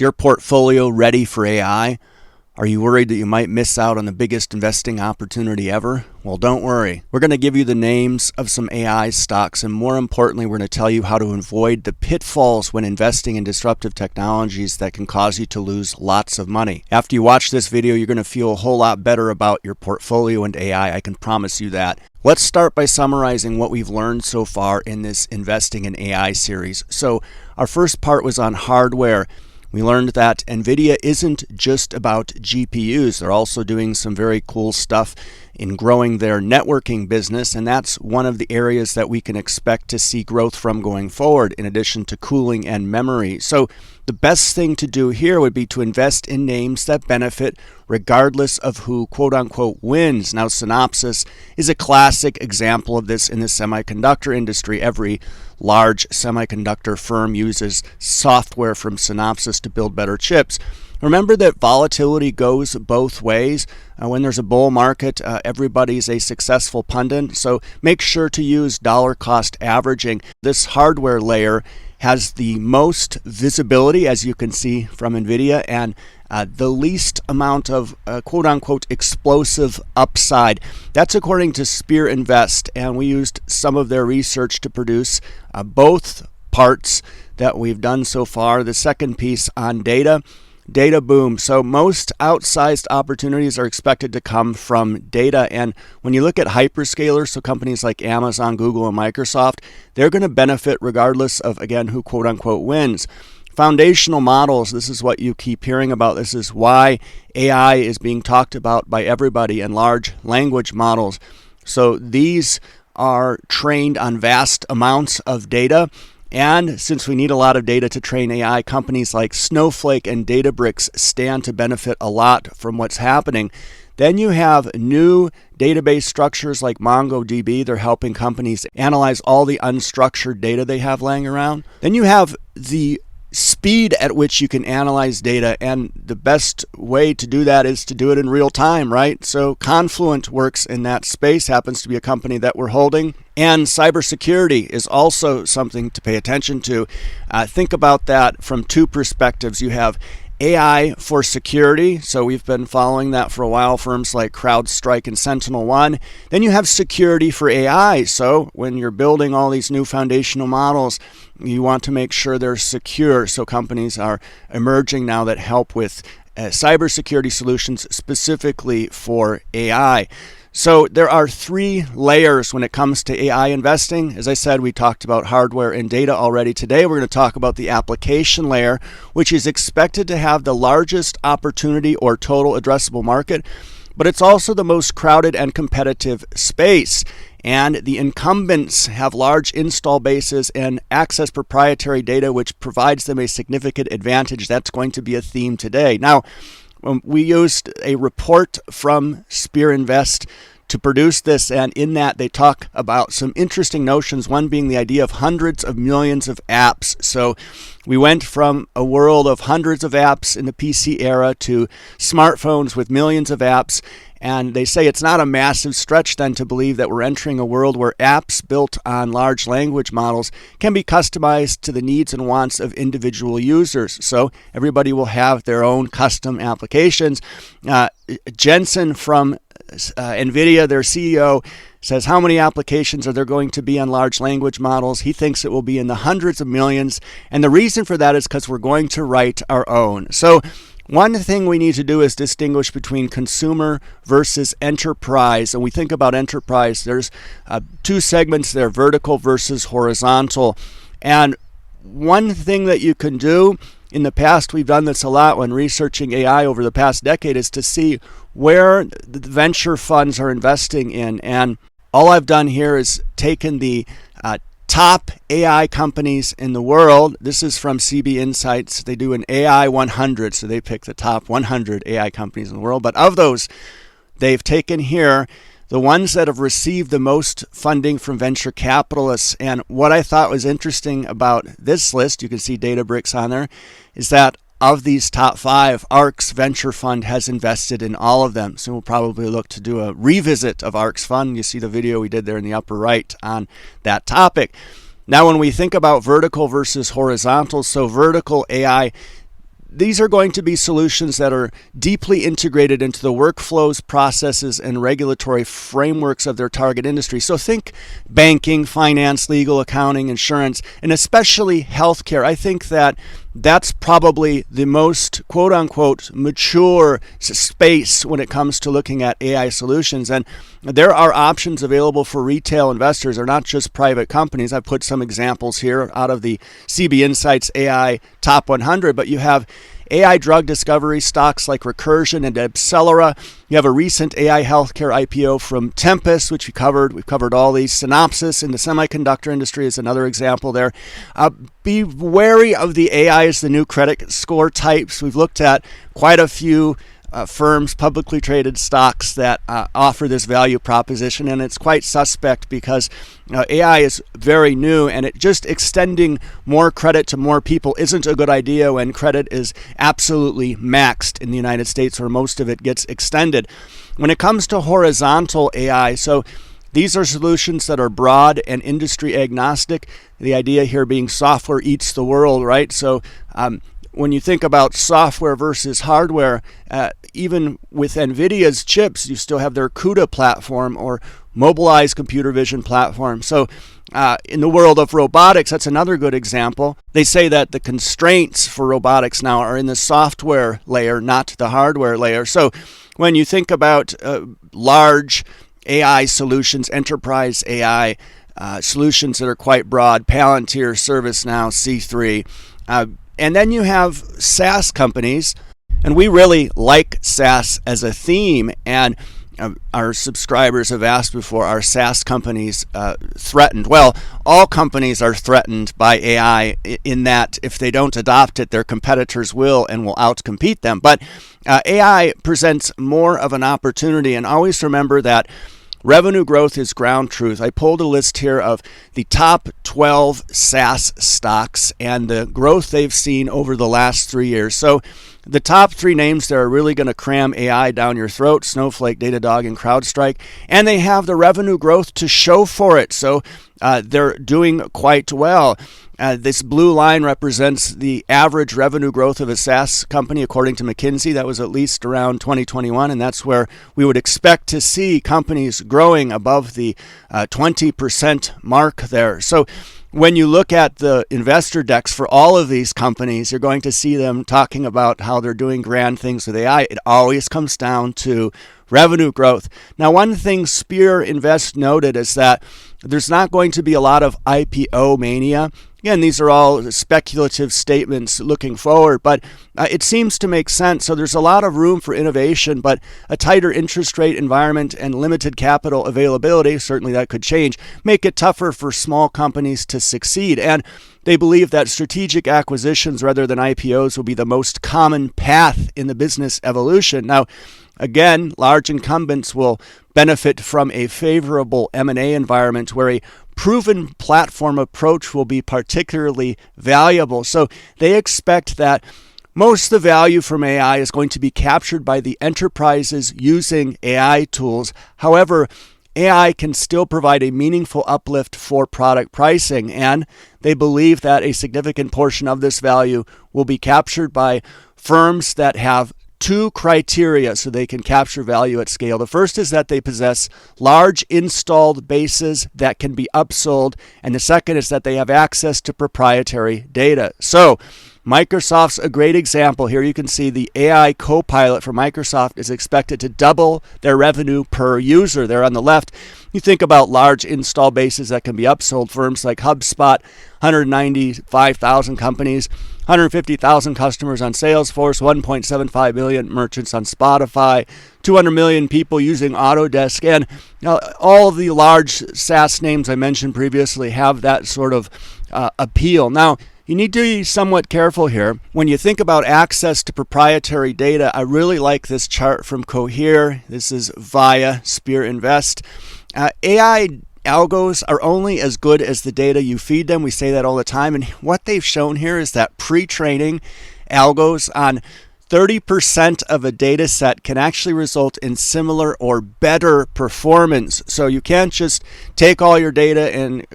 Is your portfolio ready for AI? Are you worried that you might miss out on the biggest investing opportunity ever? Well, don't worry. We're going to give you the names of some AI stocks, and more importantly, we're going to tell you how to avoid the pitfalls when investing in disruptive technologies that can cause you to lose lots of money. After you watch this video, you're going to feel a whole lot better about your portfolio and AI. I can promise you that. Let's start by summarizing what we've learned so far in this Investing in AI series. So our first part was on hardware. We learned that NVIDIA isn't just about GPUs. They're also doing some very cool stuff in growing their networking business, and that's one of the areas that we can expect to see growth from going forward, in addition to cooling and memory. So the best thing to do here would be to invest in names that benefit regardless of who quote-unquote wins. Now, Synopsys is a classic example of this in the semiconductor industry. Every large semiconductor firm uses software from Synopsys to build better chips. Remember that volatility goes both ways. When there's a bull market, everybody's a successful pundit. So make sure to use dollar cost averaging. This hardware layer has the most visibility, as you can see from NVIDIA, and the least amount of quote-unquote explosive upside. That's according to Spear Invest, and we used some of their research to produce both parts that we've done so far. The second piece on data boom. So most outsized opportunities are expected to come from data. And when you look at hyperscalers, so companies like Amazon, Google, and Microsoft, they're going to benefit regardless of, again, who quote unquote wins. Foundational models, this is what you keep hearing about. This is why AI is being talked about by everybody, and large language models. So these are trained on vast amounts of data. And since we need a lot of data to train AI, companies like Snowflake and Databricks stand to benefit a lot from what's happening. Then you have new database structures like MongoDB. They're helping companies analyze all the unstructured data they have laying around. Then you have the speed at which you can analyze data, and the best way to do that is to do it in real time, right? So Confluent works in that space, happens to be a company that we're holding. And cybersecurity is also something to pay attention to. Think about that from two perspectives. You have AI for security, so we've been following that for a while, firms like CrowdStrike and SentinelOne. Then you have security for AI, so when you're building all these new foundational models, you want to make sure they're secure, so companies are emerging now that help with cybersecurity solutions specifically for AI. So there are three layers when it comes to AI investing. As I said, we talked about hardware and data already. Today we're going to talk about the application layer, which is expected to have the largest opportunity or total addressable market, but it's also the most crowded and competitive space. And the incumbents have large install bases and access proprietary data, which provides them a significant advantage. That's going to be a theme today. Now, we used a report from Spear Invest to produce this, and in that they talk about some interesting notions, one being the idea of hundreds of millions of apps. So we went from a world of hundreds of apps in the PC era to smartphones with millions of apps. And they say it's not a massive stretch then to believe that we're entering a world where apps built on large language models can be customized to the needs and wants of individual users. So everybody will have their own custom applications. Jensen from NVIDIA, their CEO, says how many applications are there going to be on large language models? He thinks it will be in the hundreds of millions. And the reason for that is because we're going to write our own. So one thing we need to do is distinguish between consumer versus enterprise. And we think about enterprise, there's two segments there, vertical versus horizontal. And one thing that you can do, in the past, we've done this a lot when researching AI over the past decade, is to see where the venture funds are investing in. And all I've done here is taken the top AI companies in the world. This is from CB Insights. They do an AI 100, so they pick the top 100 AI companies in the world. But of those, they've taken here the ones that have received the most funding from venture capitalists. And what I thought was interesting about this list, you can see Databricks on there, is that of these top five, ARK's venture fund has invested in all of them. So we'll probably look to do a revisit of ARK's fund. You see the video we did there in the upper right on that topic. Now, when we think about vertical versus horizontal, so vertical AI, these are going to be solutions that are deeply integrated into the workflows, processes, and regulatory frameworks of their target industry. So think banking, finance, legal, accounting, insurance, and especially healthcare. I think that that's probably the most quote-unquote mature space when it comes to looking at AI solutions. And there are options available for retail investors. They're not just private companies. I've put some examples here out of the CB Insights AI Top 100, but you have AI drug discovery stocks like Recursion and Accelera. You have a recent AI healthcare IPO from Tempus, which we covered. We've covered all these. Synopsys in the semiconductor industry is another example there. Be wary of the AI as the new credit score types. We've looked at quite a few firms, publicly traded stocks that offer this value proposition, and it's quite suspect because AI is very new, and it just extending more credit to more people isn't a good idea when credit is absolutely maxed in the United States, where most of it gets extended. When it comes to horizontal AI, so these are solutions that are broad and industry agnostic. The idea here being software eats the world, right? So when you think about software versus hardware, even with NVIDIA's chips, you still have their CUDA platform or Mobileye's computer vision platform. So in the world of robotics, that's another good example. They say that the constraints for robotics now are in the software layer, not the hardware layer. So when you think about large AI solutions, enterprise AI solutions that are quite broad, Palantir, ServiceNow, C3, and then you have SaaS companies, and we really like SaaS as a theme, and our subscribers have asked before, are SaaS companies threatened? Well, all companies are threatened by AI in that if they don't adopt it, their competitors will and will outcompete them. But AI presents more of an opportunity, and always remember that revenue growth is ground truth. I pulled a list here of the top 12 SaaS stocks and the growth they've seen over the last 3 years. So the top 3 names that are really going to cram AI down your throat: Snowflake, Datadog, and CrowdStrike. And they have the revenue growth to show for it. So they're doing quite well. This blue line represents the average revenue growth of a SaaS company according to McKinsey. That was at least around 2021, and that's where we would expect to see companies growing above the 20% mark there. So when you look at the investor decks for all of these companies, you're going to see them talking about how they're doing grand things with AI. It always comes down to revenue growth. Now, one thing Spear Invest noted is that there's not going to be a lot of IPO mania. Again, these are all speculative statements looking forward, but it seems to make sense. So there's a lot of room for innovation, but a tighter interest rate environment and limited capital availability, certainly that could change, make it tougher for small companies to succeed. And they believe that strategic acquisitions rather than IPOs will be the most common path in the business evolution. Now, again, large incumbents will benefit from a favorable M&A environment where a proven platform approach will be particularly valuable. So they expect that most of the value from AI is going to be captured by the enterprises using AI tools. However, AI can still provide a meaningful uplift for product pricing, and they believe that a significant portion of this value will be captured by firms that have 2 criteria so they can capture value at scale. The first is that they possess large installed bases that can be upsold, and the second is that they have access to proprietary data. So Microsoft's a great example here. You can see the AI Copilot for Microsoft is expected to double their revenue per user there on the left. You think about large install bases that can be upsold. Firms like HubSpot, 195,000 companies, 150,000 customers on Salesforce, 1.75 million merchants on Spotify, 200 million people using Autodesk, and all of the large SaaS names I mentioned previously have that sort of appeal. Now, you need to be somewhat careful here. When you think about access to proprietary data, I really like this chart from Cohere. This is via Spear Invest. AI algos are only as good as the data you feed them. We say that all the time. And what they've shown here is that pre-training algos on 30% of a data set can actually result in similar or better performance. So you can't just take all your data and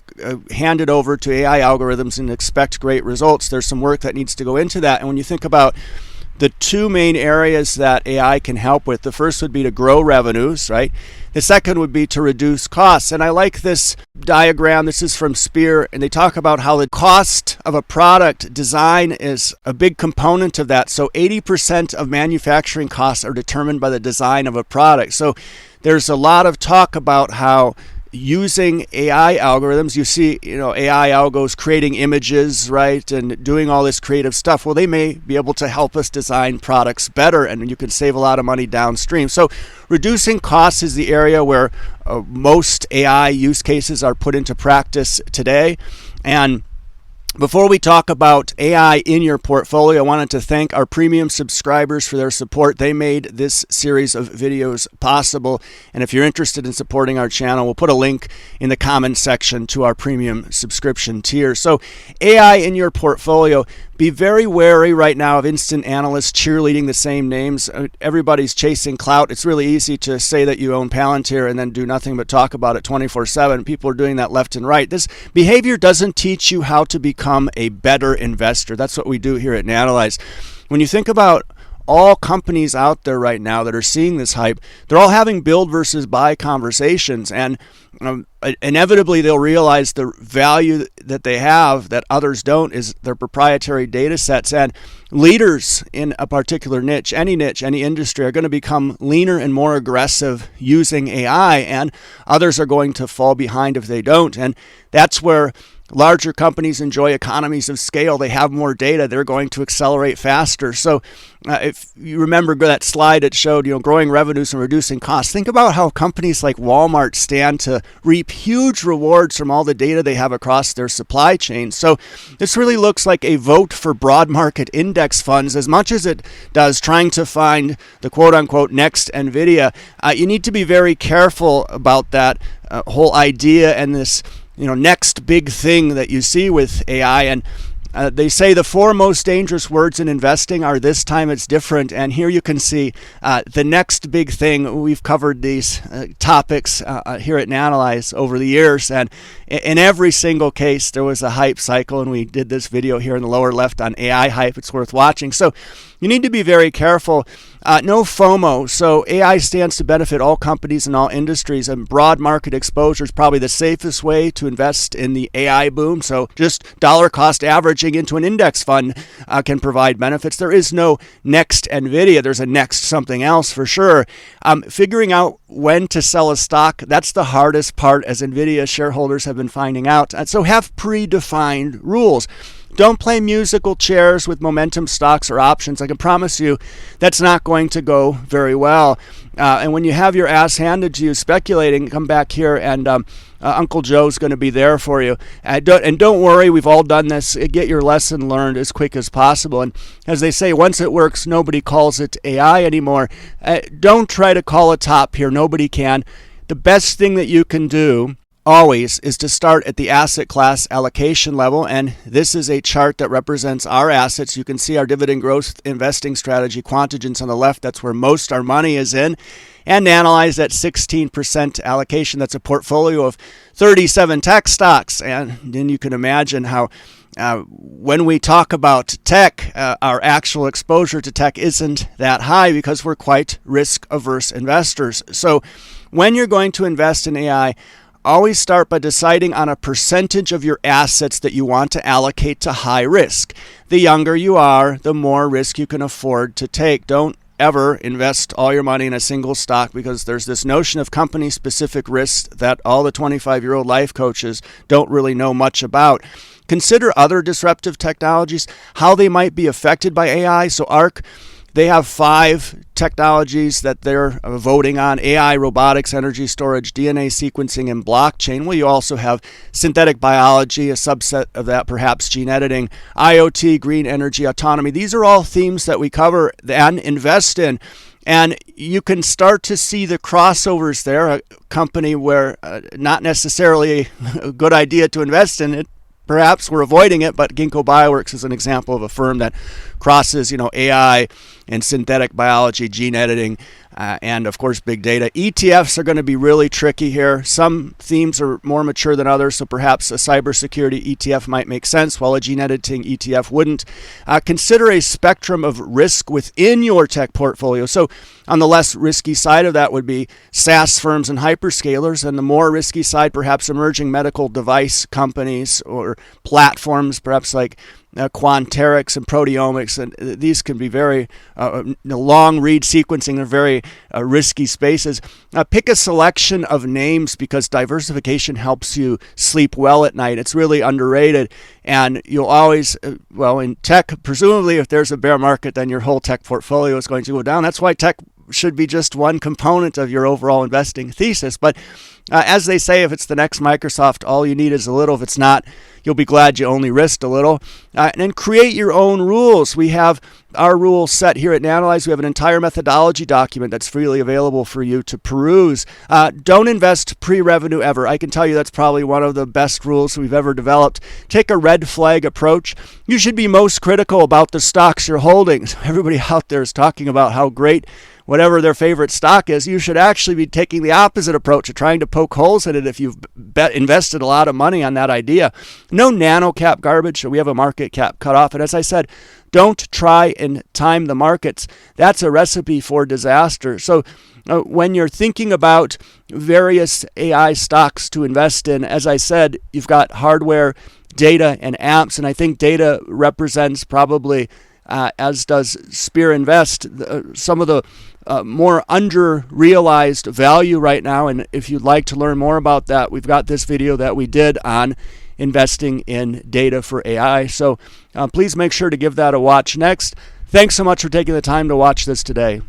hand it over to AI algorithms and expect great results. There's some work that needs to go into that. And when you think about the two main areas that AI can help with, the first would be to grow revenues, right? The second would be to reduce costs. And I like this diagram. This is from Spear, and they talk about how the cost of a product design is a big component of that. So 80% of manufacturing costs are determined by the design of a product. So there's a lot of talk about how using AI algorithms, you see, AI algos creating images, right, and doing all this creative stuff. Well, they may be able to help us design products better, and you can save a lot of money downstream. So reducing costs is the area where most AI use cases are put into practice today. And before we talk about AI in your portfolio, I wanted to thank our premium subscribers for their support. They made this series of videos possible. And if you're interested in supporting our channel, we'll put a link in the comments section to our premium subscription tier. So AI in your portfolio, be very wary right now of instant analysts cheerleading the same names. Everybody's chasing clout. It's really easy to say that you own Palantir and then do nothing but talk about it 24/7. People are doing that left and right. This behavior doesn't teach you how to become a better investor. That's what we do here at Nanalyze. When you think about all companies out there right now that are seeing this hype, they're all having build versus buy conversations, and inevitably they'll realize the value that they have that others don't is their proprietary data sets. And leaders in a particular niche, any industry, are going to become leaner and more aggressive using AI, and others are going to fall behind if they don't. And that's where larger companies enjoy economies of scale. They have more data. They're going to accelerate faster. So if you remember that slide that showed, growing revenues and reducing costs, think about how companies like Walmart stand to reap huge rewards from all the data they have across their supply chain. So this really looks like a vote for broad market index funds as much as it does trying to find the quote unquote next NVIDIA. You need to be very careful about that whole idea and this next big thing that you see with AI. And they say the four most dangerous words in investing are "this time it's different." And here you can see the next big thing. We've covered these topics here at Nanalyze over the years, and in every single case there was a hype cycle, and we did this video here in the lower left on AI hype. It's worth watching. So you need to be very careful. No FOMO. So AI stands to benefit all companies and all industries, and broad market exposure is probably the safest way to invest in the AI boom. So just dollar cost averaging into an index fund can provide benefits. There is no next NVIDIA. There's a next something else for sure. Figuring out when to sell a stock, that's the hardest part, as NVIDIA shareholders have been finding out. And so have predefined rules. Don't play musical chairs with momentum stocks or options. I can promise you that's not going to go very well. And when you have your ass handed to you speculating, come back here and Uncle Joe's going to be there for you. And don't worry, we've all done this. Get your lesson learned as quick as possible. And as they say, once it works, nobody calls it AI anymore. Don't try to call a top here. Nobody can. The best thing that you can do always is to start at the asset class allocation level, and this is a chart that represents our assets. You can see our dividend growth investing strategy, Quantigens on the left. That's where most our money is in, and Nanalyze at 16% allocation. That's a portfolio of 37 tech stocks, and then you can imagine how when we talk about tech, our actual exposure to tech isn't that high because we're quite risk-averse investors. So when you're going to invest in AI, always start by deciding on a percentage of your assets that you want to allocate to high risk. The younger you are, the more risk you can afford to take. Don't ever invest all your money in a single stock, because there's this notion of company-specific risks that all the 25-year-old life coaches don't really know much about. Consider other disruptive technologies, how they might be affected by AI. So ARC, they have 5 technologies that they're voting on: AI, robotics, energy storage, DNA sequencing, and blockchain. Well, you also have synthetic biology, a subset of that, perhaps gene editing, IoT, green energy, autonomy. These are all themes that we cover and invest in. And you can start to see the crossovers there. A company where not necessarily a good idea to invest in it, perhaps we're avoiding it, but Ginkgo Bioworks is an example of a firm that crosses, AI and synthetic biology, gene editing, and of course big data. ETFs are going to be really tricky here. Some themes are more mature than others, so perhaps a cybersecurity ETF might make sense while a gene editing ETF wouldn't. Consider a spectrum of risk within your tech portfolio. So on the less risky side of that would be SaaS firms and hyperscalers, and the more risky side, perhaps emerging medical device companies or platforms, perhaps like Quanterix and proteomics, and these can be very long read sequencing are very risky spaces. Pick a selection of names because diversification helps you sleep well at night. It's really underrated, and you'll always, in tech, presumably if there's a bear market, then your whole tech portfolio is going to go down. That's why tech should be just one component of your overall investing thesis. But as they say, if it's the next Microsoft, all you need is a little. If it's not, you'll be glad you only risked a little. And then create your own rules. We have our rules set here at Nanalyze. We have an entire methodology document that's freely available for you to peruse. Don't invest pre-revenue ever. I can tell you that's probably one of the best rules we've ever developed. Take a red flag approach. You should be most critical about the stocks you're holding. Everybody out there is talking about how great whatever their favorite stock is. You should actually be taking the opposite approach of trying to poke holes in it if you've invested a lot of money on that idea. No nano cap garbage. So we have a market cap cutoff. And as I said, don't try and time the markets. That's a recipe for disaster. So when you're thinking about various AI stocks to invest in, as I said, you've got hardware, data, and apps. And I think data represents probably, as does Spear Invest, some of the more under-realized value right now. And if you'd like to learn more about that, we've got this video that we did on investing in data for AI. So please make sure to give that a watch next. Thanks so much for taking the time to watch this today.